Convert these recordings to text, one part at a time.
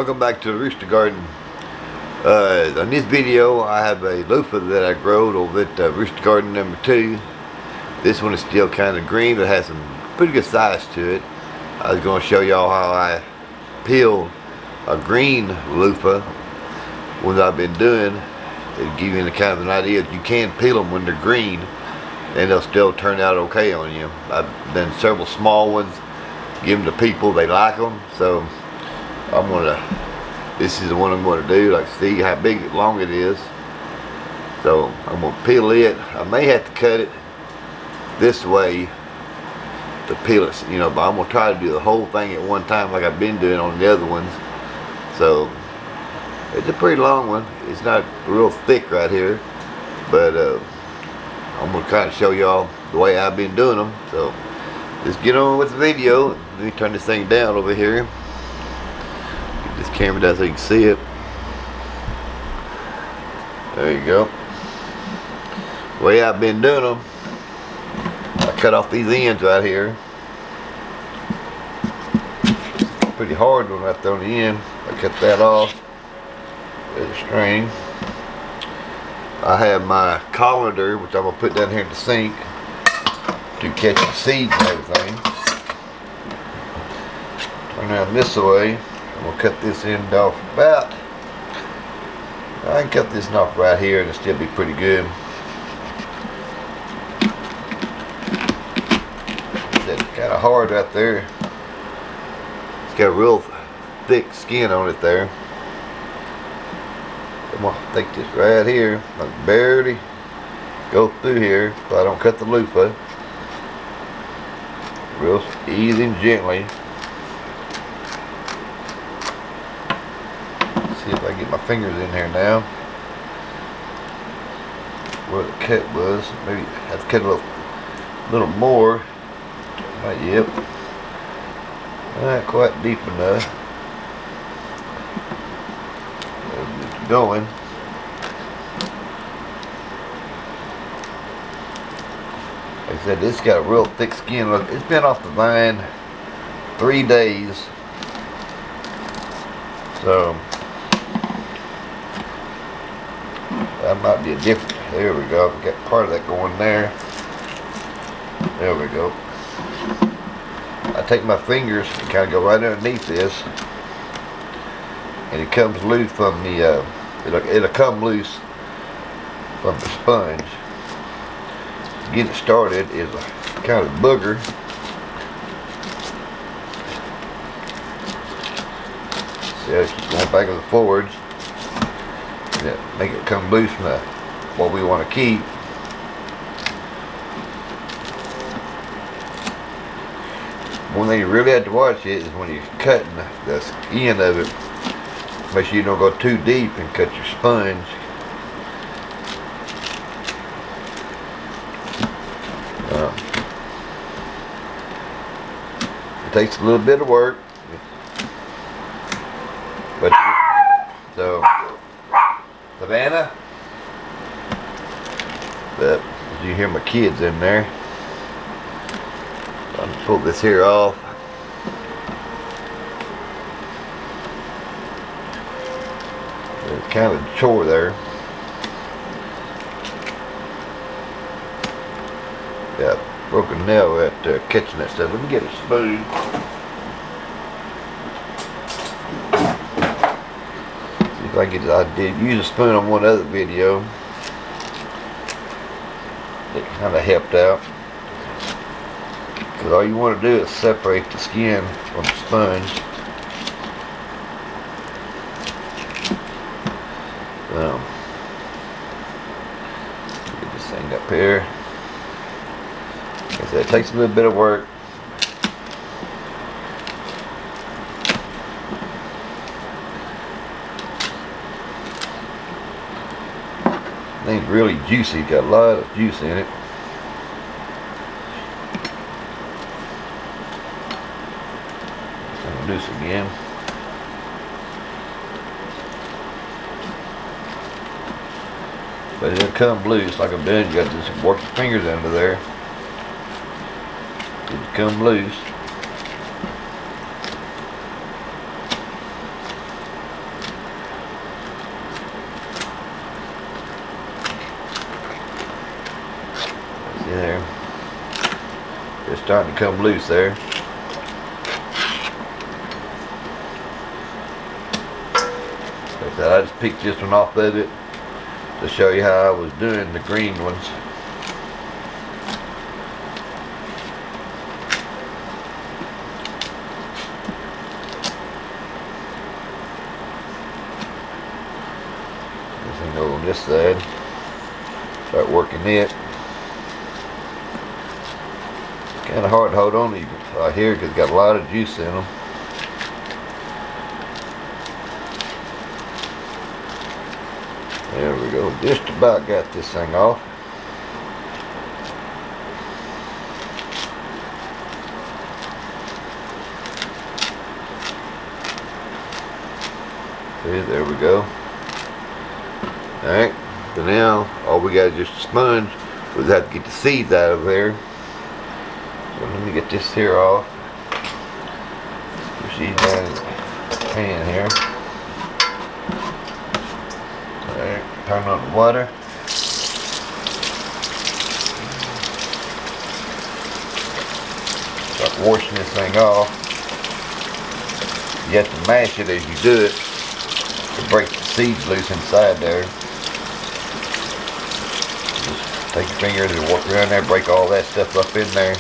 welcome back to the Rooster Garden. On this video I have a luffa that I growed over at Rooster Garden number 2. This one is still kind of green, but has some pretty good size to it. I was going to show y'all how I peel a green luffa, what I've been doing. It'll give you kind of an idea that you can peel them when they're green and they'll still turn out okay on you. I've done several small ones, give them to people, they like them, so this is the one I'm going to do, like see how big, long it is. So I'm going to peel it. I may have to cut it this way to peel it, you know, but I'm going to try to do the whole thing at one time like I've been doing on the other ones. So it's a pretty long one. It's not real thick right here, but I'm going to try to show y'all the way I've been doing them. So let's get on with the video. Let me turn this thing down over here. This camera down so you can see it. There you go. The way I've been doing them, I cut off these ends right here. Pretty hard one right there on the end. I cut that off. There's a string. I have my colander, which I'm going to put down here in the sink to catch the seeds and everything. Turn around this way. I'm going to cut this end off about. I can cut this off right here and it'll still be pretty good. It's kind of hard right there. It's got a real thick skin on it there. I'm going to take this right here. I can barely go through here so I don't cut the luffa. Real easy and gently. See if I can get my fingers in here now. Where the cut was. Maybe I have to cut a little more. Not yet. Not quite deep enough. It's going. Like I said, this got a real thick skin. Look, it's been off the vine 3 days. So that might be a different. There we go. We got part of that going there. There we go. I take my fingers and kind of go right underneath this, and it comes loose from the. It'll come loose from the sponge. To get it started is a kind of booger. See how it keeps going back and forwards. Make it come loose from what we want to keep. One thing you really have to watch is when you're cutting the end of it, make sure you don't go too deep and cut your sponge. It takes a little bit of work, but so. Savannah, but you hear my kids in there. I'm gonna pull this here off. It's kind of a chore there. Got a broken nail at catching that stuff. Let me get a spoon. I did use a spoon on one other video. It kind of helped out. Because all you want to do is separate the skin from the sponge. Get this thing up here. Like I said, it takes a little bit of work. Thing's really juicy, got a lot of juice in it. I'm gonna do this again. But it'll come loose like I'm doing. You got to just work your fingers under there. It'll come loose. there. It's starting to come loose there. Like that, I just picked this one off of it to show you how I was doing the green ones. This thing over on this side. Start working it. Kind of hard to hold on to right here because it's got a lot of juice in them. There we go. Just about got this thing off. See, there we go. Alright, so now all we got is just a sponge. We'll have to get the seeds out of there. So let me get this here off. Push these down in the pan here. Alright, turn on the water. Start washing this thing off. You have to mash it as you do it to break the seeds loose inside there. Just take your fingers and walk around there, break all that stuff up in there.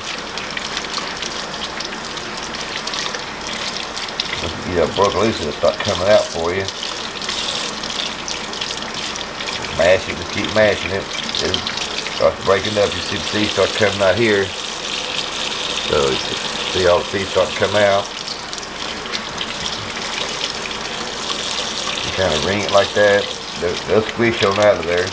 Once you get it broke loose, it'll start coming out for you. Just mash it, just keep mashing it. It starts breaking up. You see the seeds start coming out here. So you see all the seeds start to come out. You kind of wring it like that. They'll squish on out of there.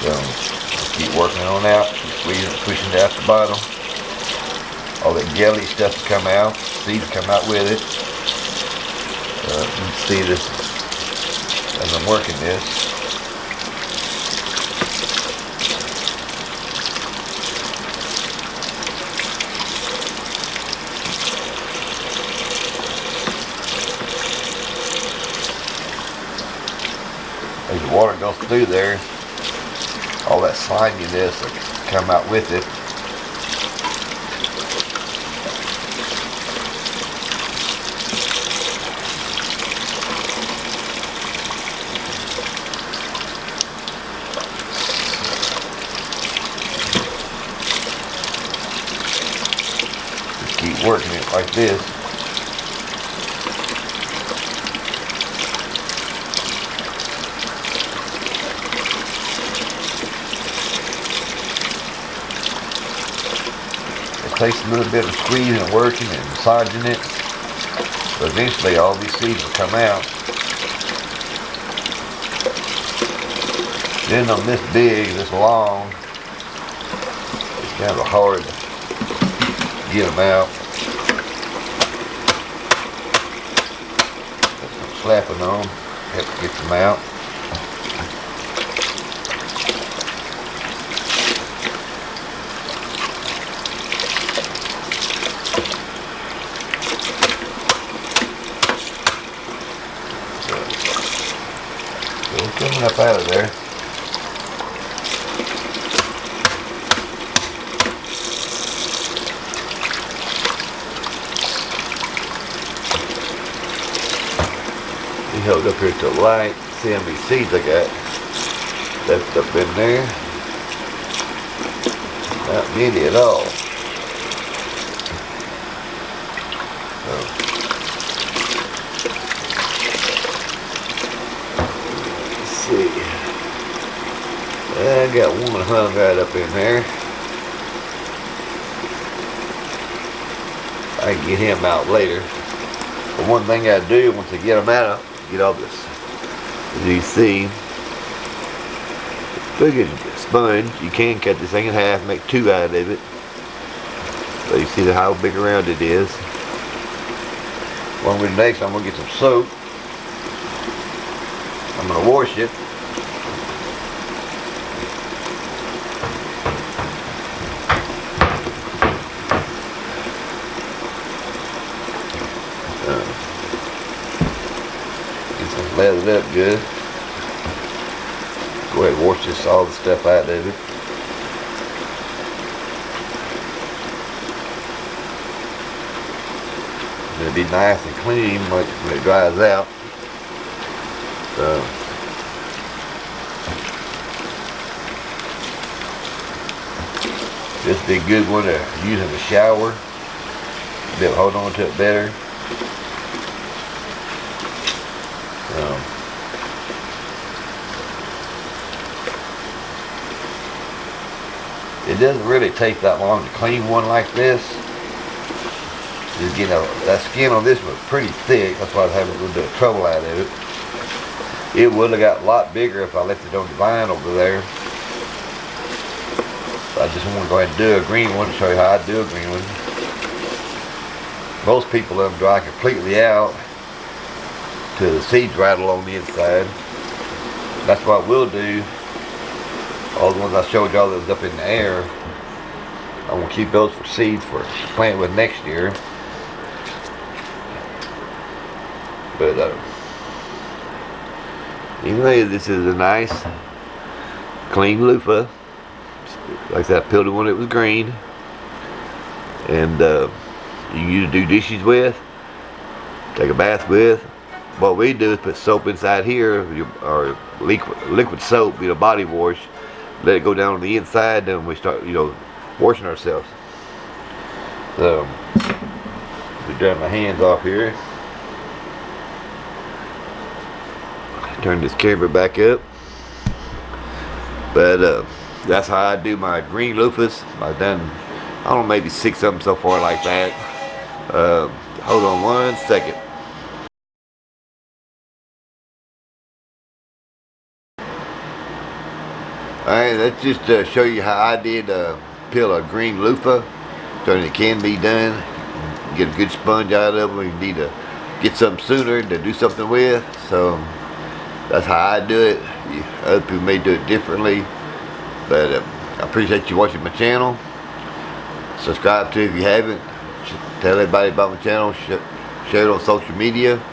So just keep working on out, keep squeezing, pushing it out the bottom. All that jelly stuff will come out, seeds come out with it. You can see this as I'm working this. As the water goes through there, all that sliminess will come out with it. Just keep working it like this. It takes a little bit of squeezing and working and massaging it, but eventually all these seeds will come out. Getting them this big, this long, it's kind of hard to get them out. Put some slapping on, help get them out. Coming up out of there. He held up here to the light. See how many seeds I got left up in there. Not many at all. I got one hung right up in there. I can get him out later. But one thing I do once I get them out, get all this. As you see, look at sponge. You can cut this thing in half, make two out of it. So you see how big around it is. What I'm going to do next, I'm going to get some soap. I'm going to wash it. lather it up good. Go ahead and wash this, all the stuff out of it. It'll be nice and clean when it dries out. So this would be a good one to use in the shower. Be able to hold on to it better. It doesn't really take that long to clean one like this. Just, you know, that skin on this was pretty thick. That's why I was having a little bit of trouble out of it. It would have got a lot bigger if I left it on the vine over there. I just want to go ahead and do a green one to show you how I do a green one. Most people let them dry completely out till the seeds rattle on the inside. That's what we'll do. All the ones I showed y'all that was up in the air, I'm going to keep those for seeds for plant with next year. But anyway, this is a nice clean loofah. Like I said, I peeled it when it was green. And you can use it to do dishes with, take a bath with. What we do is put soap inside here, or liquid soap, body wash. Let it go down on the inside, then we start, washing ourselves. So, we dry my hands off here. Turn this camera back up. But that's how I do my green loofahs. I've done, I don't know, maybe 6 of them so far like that. Hold on one second. Alright, let's just show you how I did peel a green loofah. So it can be done. Get a good sponge out of them. You need to get something sooner to do something with. So that's how I do it. Other people may do it differently. But I appreciate you watching my channel. Subscribe to it if you haven't. Tell everybody about my channel. Share it on social media.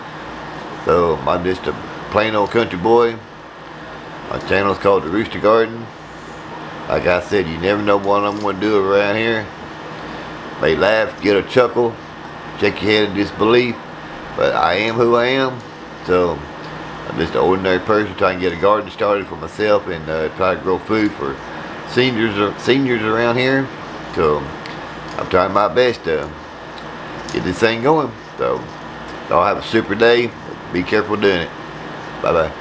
So I'm just a plain old country boy. My channel is called The Rooster Garden. Like I said, you never know what I'm going to do around here. May laugh, get a chuckle, shake your head in disbelief, but I am who I am. So I'm just an ordinary person trying to get a garden started for myself and try to grow food for seniors around here. So I'm trying my best to get this thing going. So y'all have a super day. Be careful doing it. Bye bye.